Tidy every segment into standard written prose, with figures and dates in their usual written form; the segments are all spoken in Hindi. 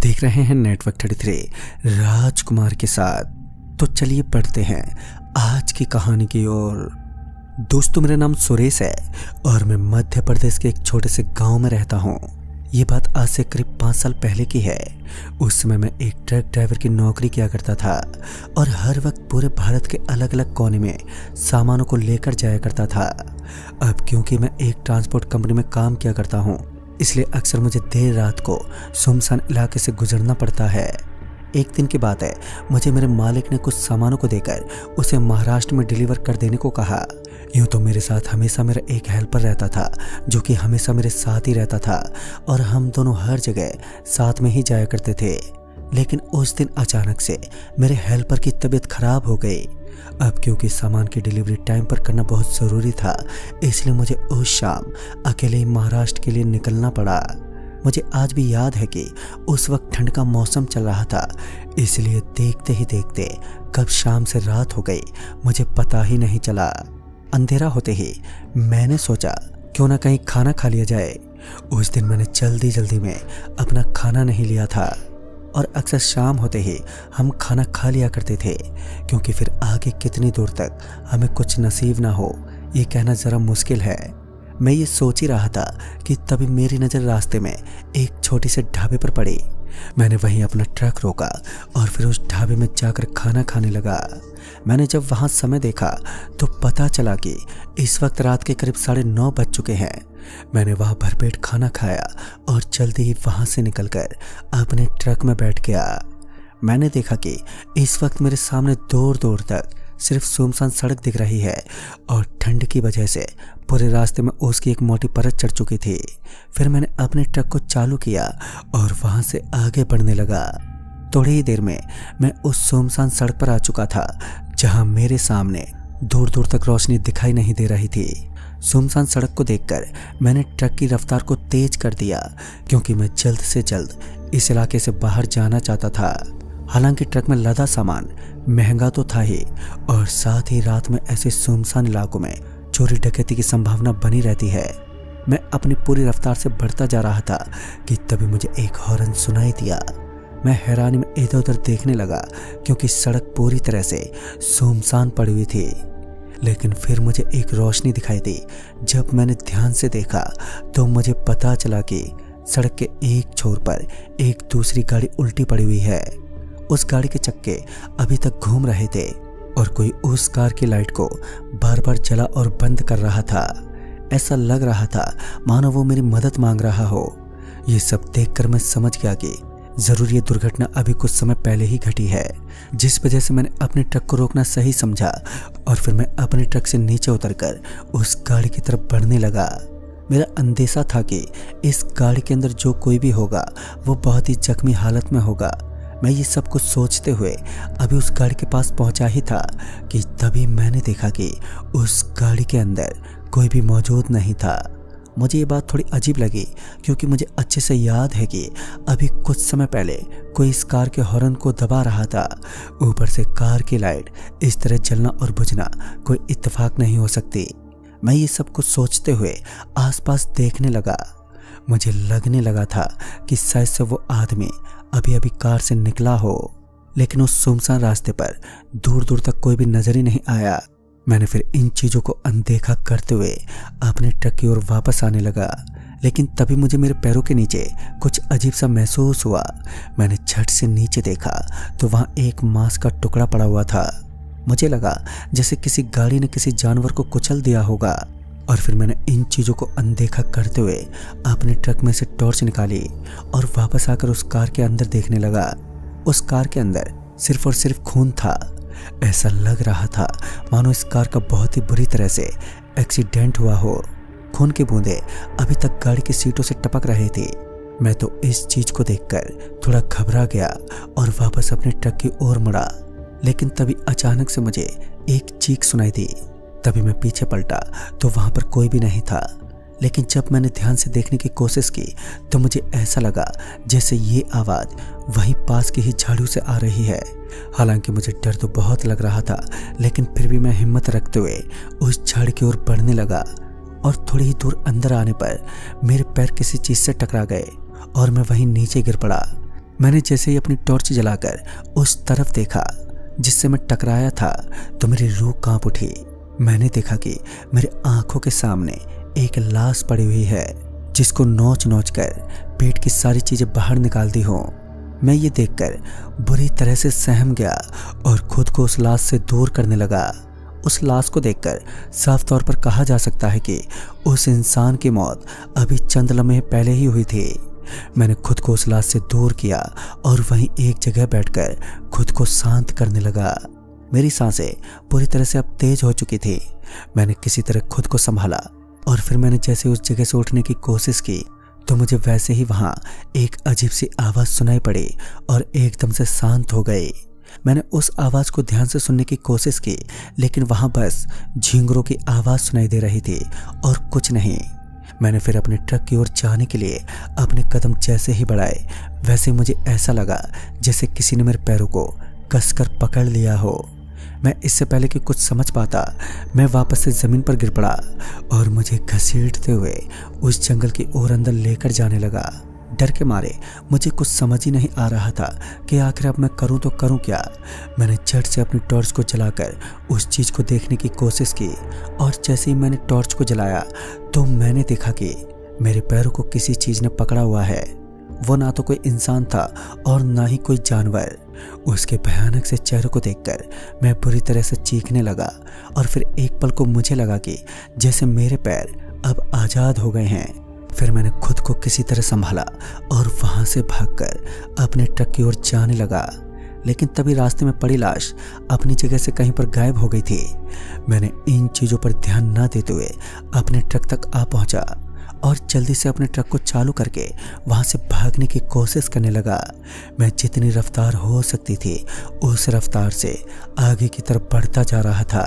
देख रहे हैं नेटवर्क 33 राजकुमार के साथ। तो चलिए पढ़ते हैं आज की कहानी की ओर। दोस्तों, मेरा नाम सुरेश है और मैं मध्य प्रदेश के एक छोटे से गांव में रहता हूं। ये बात आज से करीब 5 साल पहले की है। उस समय मैं एक ट्रक ड्राइवर की नौकरी किया करता था और हर वक्त पूरे भारत के अलग अलग कोने में सामानों को लेकर जाया करता था। अब क्योंकि मैं एक ट्रांसपोर्ट कंपनी में काम किया करता हूँ, इसलिए अक्सर मुझे देर रात को सुनसान इलाके से गुजरना पड़ता है। एक दिन की बात है, मुझे मेरे मालिक ने कुछ सामानों को देकर उसे महाराष्ट्र में डिलीवर कर देने को कहा। यूं तो मेरे साथ हमेशा मेरा एक हेल्पर रहता था जो कि हमेशा मेरे साथ ही रहता था और हम दोनों हर जगह साथ में ही जाया करते थे। लेकिन उस दिन अचानक से मेरे हेल्पर की तबीयत खराब हो गई। अब क्योंकि सामान की डिलीवरी टाइम पर करना बहुत ज़रूरी था, इसलिए मुझे उस शाम अकेले ही महाराष्ट्र के लिए निकलना पड़ा। मुझे आज भी याद है कि उस वक्त ठंड का मौसम चल रहा था, इसलिए देखते ही देखते कब शाम से रात हो गई मुझे पता ही नहीं चला। अंधेरा होते ही मैंने सोचा क्यों ना कहीं खाना खा लिया जाए। उस दिन मैंने जल्दी में अपना खाना नहीं लिया था और अक्सर शाम होते ही हम खाना खा लिया करते थे, क्योंकि फिर आगे कितनी दूर तक हमें कुछ नसीब ना हो ये कहना ज़रा मुश्किल है। मैं ये सोच ही रहा था कि तभी मेरी नज़र रास्ते में एक छोटी से ढाबे पर पड़ी। मैंने वहीं अपना ट्रक रोका और फिर उस ढाबे में जाकर खाना खाने लगा। मैंने जब वहाँ समय देखा तो पता चला कि इस वक्त रात के करीब 9:30 बज चुके हैं। मैंने वहाँ भरपेट खाना खाया और जल्दी ही वहाँ से निकलकर अपने ट्रक में बैठ गया। मैंने देखा कि इस वक्त मेरे सामने दूर तक सिर्फ सुनसान सड़क दिख रही है और ठंड की वजह से पूरे रास्ते में उसकी एक मोटी परत चढ़ चुकी थी। फिर मैंने अपने ट्रक को चालू किया और वहाँ से आगे बढ़ने लगा। थोड़ी ही देर में मैं उस सुनसान सड़क पर आ चुका था जहाँ मेरे सामने दूर तक रोशनी दिखाई नहीं दे रही थी। सुनसान सड़क को देखकर मैंने ट्रक की रफ्तार को तेज कर दिया, क्योंकि मैं जल्द से जल्द इस इलाके से बाहर जाना चाहता था। हालांकि ट्रक में लदा सामान महंगा तो था ही, और साथ ही रात में ऐसे सुनसान इलाकों में चोरी डकैती की संभावना बनी रहती है। मैं अपनी पूरी रफ्तार से बढ़ता जा रहा था कि तभी मुझे एक हॉर्न सुनाई दिया। मैं हैरानी में इधर उधर देखने लगा, क्योंकि सड़क पूरी तरह से सुनसान पड़ी हुई थी। लेकिन फिर मुझे एक रोशनी दिखाई दी। जब मैंने ध्यान से देखा तो मुझे पता चला कि सड़क के एक छोर पर एक दूसरी गाड़ी उल्टी पड़ी हुई है। उस गाड़ी के चक्के अभी तक घूम रहे थे और कोई उस कार की लाइट को बार जला और बंद कर रहा था। ऐसा लग रहा था मानो वो मेरी मदद मांग रहा हो। ये सब देखकर मैं समझ गया कि जरूर ये दुर्घटना अभी कुछ समय पहले ही घटी है, जिस वजह से मैंने अपने ट्रक को रोकना सही समझा और फिर मैं अपने ट्रक से नीचे उतरकर उस गाड़ी की तरफ बढ़ने लगा। मेरा अंदेशा था कि इस गाड़ी के अंदर जो कोई भी होगा वो बहुत ही जख्मी हालत में होगा। मैं ये सब कुछ सोचते हुए अभी उस गाड़ी के पास पहुंचा ही था कि तभी मैंने देखा कि उस गाड़ी के अंदर कोई भी मौजूद नहीं था। मुझे ये बात थोड़ी अजीब लगी, क्योंकि मुझे अच्छे से याद है कि अभी कुछ समय पहले कोई इस कार के हॉर्न को दबा रहा था। ऊपर से कार की लाइट इस तरह जलना और बुझना कोई इत्तेफाक नहीं हो सकती। मैं ये सब कुछ सोचते हुए आसपास देखने लगा। मुझे लगने लगा था कि शायद से वो आदमी अभी कार से निकला हो, लेकिन उस सुनसान रास्ते पर दूर तक कोई भी नजर ही नहीं आया। मैंने फिर इन चीज़ों को अनदेखा करते हुए अपने ट्रक की ओर वापस आने लगा, लेकिन तभी मुझे मेरे पैरों के नीचे कुछ अजीब सा महसूस हुआ। मैंने झट से नीचे देखा तो वहाँ एक मांस का टुकड़ा पड़ा हुआ था। मुझे लगा जैसे किसी गाड़ी ने किसी जानवर को कुचल दिया होगा। और फिर मैंने इन चीज़ों को अनदेखा करते हुए अपने ट्रक में से टॉर्च निकाली और वापस आकर उस कार के अंदर देखने लगा। उस कार के अंदर सिर्फ और सिर्फ खून था। ऐसा लग रहा था मानो इस कार का बहुत ही बुरी तरह से एक्सीडेंट हुआ हो। खून की बूंदें अभी तक गाड़ी की सीटों से टपक रही थी। मैं तो इस चीज़ को देखकर थोड़ा घबरा गया और वापस अपने ट्रक की ओर मुड़ा। लेकिन तभी अचानक से मुझे एक चीख सुनाई दी। तभी मैं पीछे पलटा तो वहाँ पर कोई भी नहीं था। लेकिन जब मैंने ध्यान से देखने की कोशिश की तो मुझे ऐसा लगा जैसे ये आवाज़ वहीं पास की ही झाड़ियों से आ रही है। हालांकि मुझे डर तो बहुत लग रहा था, लेकिन फिर भी मैं हिम्मत रखते हुए उस झाड़ी की ओर बढ़ने लगा और थोड़ी ही दूर अंदर आने पर मेरे पैर किसी चीज़ से टकरा गए और मैं वहीं नीचे गिर पड़ा। मैंने जैसे ही अपनी टॉर्च जलाकर उस तरफ देखा जिससे मैं टकराया था तो मेरी रूह कांप उठी। मैंने देखा कि मेरे आंखों के सामने एक लाश पड़ी हुई है जिसको नोच नोच कर पेट की सारी चीजें बाहर निकाल दी हों। मैं ये देखकर बुरी तरह से सहम गया और खुद को उस लाश से दूर करने लगा। उस लाश को देखकर साफ तौर पर कहा जा सकता है कि उस इंसान की मौत अभी चंद लम्हे पहले ही हुई थी। मैंने खुद को उस लाश से दूर किया और वहीं एक जगह बैठकर खुद को शांत करने लगा। मेरी सांसें पूरी तरह से अब तेज हो चुकी थी। मैंने किसी तरह खुद को संभाला और फिर मैंने जैसे उस जगह से उठने की कोशिश की तो मुझे वैसे ही वहां एक अजीब सी आवाज़ सुनाई पड़ी और एकदम से शांत हो गई। मैंने उस आवाज़ को ध्यान से सुनने की कोशिश की लेकिन वहां बस झींगरों की आवाज़ सुनाई दे रही थी और कुछ नहीं। मैंने फिर अपने ट्रक की ओर जाने के लिए अपने कदम जैसे ही बढ़ाए वैसे ही मुझे ऐसा लगा जैसे किसी ने मेरे पैरों को कसकर पकड़ लिया हो। मैं इससे पहले कि कुछ समझ पाता मैं वापस से ज़मीन पर गिर पड़ा और मुझे घसीटते हुए उस जंगल की ओर अंदर लेकर जाने लगा। डर के मारे मुझे कुछ समझ ही नहीं आ रहा था कि आखिर अब मैं करूं तो करूं क्या। मैंने झट से अपनी टॉर्च को जलाकर उस चीज़ को देखने की कोशिश की और जैसे ही मैंने टॉर्च को जलाया तो मैंने देखा कि मेरे पैरों को किसी चीज़ ने पकड़ा हुआ है। वो ना तो कोई इंसान था और ना ही कोई जानवर। उसके भयानक से चेहरे को देखकर मैं बुरी तरह से चीखने लगा और फिर एक पल को मुझे लगा कि जैसे मेरे पैर अब आज़ाद हो गए हैं। फिर मैंने खुद को किसी तरह संभाला और वहां से भागकर अपने ट्रक की ओर जाने लगा लेकिन तभी रास्ते में पड़ी लाश अपनी जगह से कहीं पर गायब हो गई थी। मैंने इन चीज़ों पर ध्यान न देते हुए अपने ट्रक तक आ पहुंचा और जल्दी से अपने ट्रक को चालू करके वहां से भागने की कोशिश करने लगा। मैं जितनी रफ्तार हो सकती थी उस रफ्तार से आगे की तरफ बढ़ता जा रहा था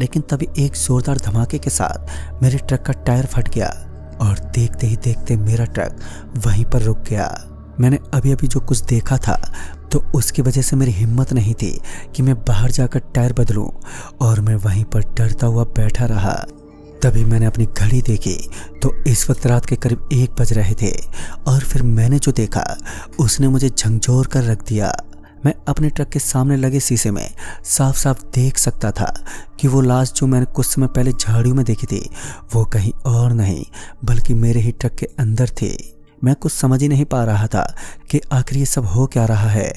लेकिन तभी एक जोरदार धमाके के साथ मेरे ट्रक का टायर फट गया और देखते ही देखते मेरा ट्रक वहीं पर रुक गया। मैंने अभी अभी जो कुछ देखा था तो उसकी वजह से मेरी हिम्मत नहीं थी कि मैं बाहर जाकर टायर बदलूं और मैं वहीं पर डरता हुआ बैठा रहा। तभी मैंने अपनी घड़ी देखी तो इस वक्त रात के करीब 1 बज रहे थे और फिर मैंने जो देखा उसने मुझे झंझोर कर रख दिया। मैं अपने ट्रक के सामने लगे शीशे में साफ साफ देख सकता था कि वो लाश जो मैंने कुछ समय पहले झाड़ियों में देखी थी वो कहीं और नहीं बल्कि मेरे ही ट्रक के अंदर थी। मैं कुछ समझ ही नहीं पा रहा था कि आखिर ये सब हो क्या रहा है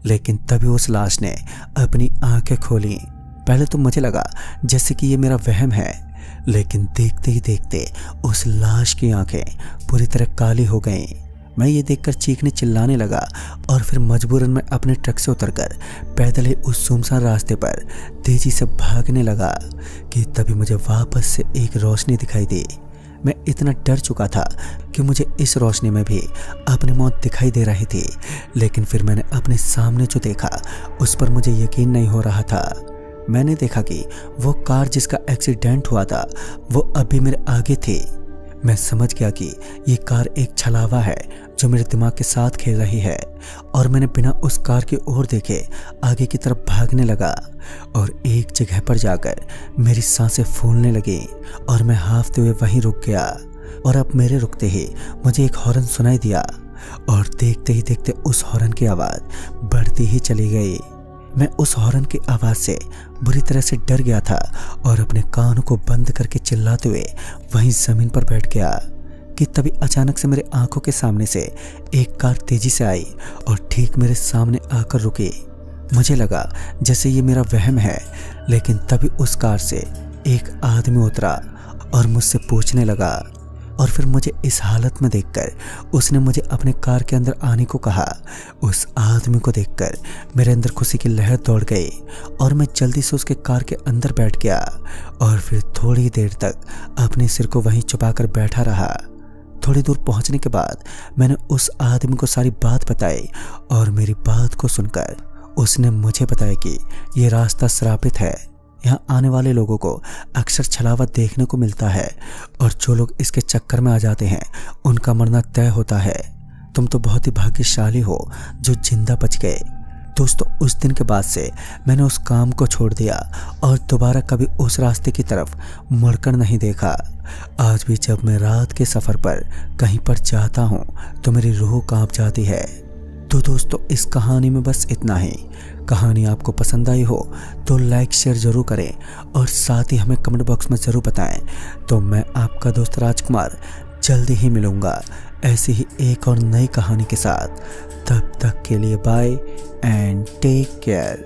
लेकिन तभी उस लाश ने अपनी आंखें खोली। पहले तो मुझे लगा जैसे कि ये मेरा वहम है लेकिन देखते ही देखते उस लाश की आंखें पूरी तरह काली हो गईं। मैं ये देखकर चीखने चिल्लाने लगा और फिर मजबूरन मैं अपने ट्रक से उतरकर पैदल ही उस सुनसान रास्ते पर तेजी से भागने लगा कि तभी मुझे वापस से एक रोशनी दिखाई दी। मैं इतना डर चुका था कि मुझे इस रोशनी में भी अपनी मौत दिखाई दे रही थी लेकिन फिर मैंने अपने सामने जो देखा उस पर मुझे यकीन नहीं हो रहा था। मैंने देखा कि वो कार जिसका एक्सीडेंट हुआ था वो अभी मेरे आगे थी। मैं समझ गया कि ये कार एक छलावा है जो मेरे दिमाग के साथ खेल रही है और मैंने बिना उस कार की ओर देखे आगे की तरफ भागने लगा और एक जगह पर जाकर मेरी सांसें फूलने लगी और मैं हांफते हुए वहीं रुक गया। और अब मेरे रुकते ही मुझे एक हॉर्न सुनाई दिया और देखते ही देखते उस हॉर्न की आवाज़ बढ़ती ही चली गई। मैं उस हॉर्न की आवाज़ से बुरी तरह से डर गया था और अपने कानों को बंद करके चिल्लाते हुए वहीं ज़मीन पर बैठ गया कि तभी अचानक से मेरे आंखों के सामने से एक कार तेजी से आई और ठीक मेरे सामने आकर रुकी। मुझे लगा जैसे ये मेरा वहम है लेकिन तभी उस कार से एक आदमी उतरा और मुझसे पूछने लगा और फिर मुझे इस हालत में देखकर उसने मुझे अपने कार के अंदर आने को कहा। उस आदमी को देखकर मेरे अंदर खुशी की लहर दौड़ गई और मैं जल्दी से उसके कार के अंदर बैठ गया और फिर थोड़ी देर तक अपने सिर को वहीं छुपाकर बैठा रहा। थोड़ी दूर पहुंचने के बाद मैंने उस आदमी को सारी बात बताई और मेरी बात को सुनकर उसने मुझे बताया कि ये रास्ता श्रापित है। यहाँ आने वाले लोगों को अक्सर छलावा देखने को मिलता है और जो लोग इसके चक्कर में आ जाते हैं उनका मरना तय होता है। तुम तो बहुत ही भाग्यशाली हो जो जिंदा बच गए। दोस्तों, उस दिन के बाद से मैंने उस काम को छोड़ दिया और दोबारा कभी उस रास्ते की तरफ मुड़कर नहीं देखा। आज भी जब मैं रात के सफ़र पर कहीं पर जाता हूँ तो मेरी रूह कांप जाती है। तो दोस्तों इस कहानी में बस इतना ही। कहानी आपको पसंद आई हो तो लाइक शेयर ज़रूर करें और साथ ही हमें कमेंट बॉक्स में ज़रूर बताएं। तो मैं आपका दोस्त राजकुमार जल्दी ही मिलूँगा ऐसी ही एक और नई कहानी के साथ। तब तक के लिए बाय एंड टेक केयर।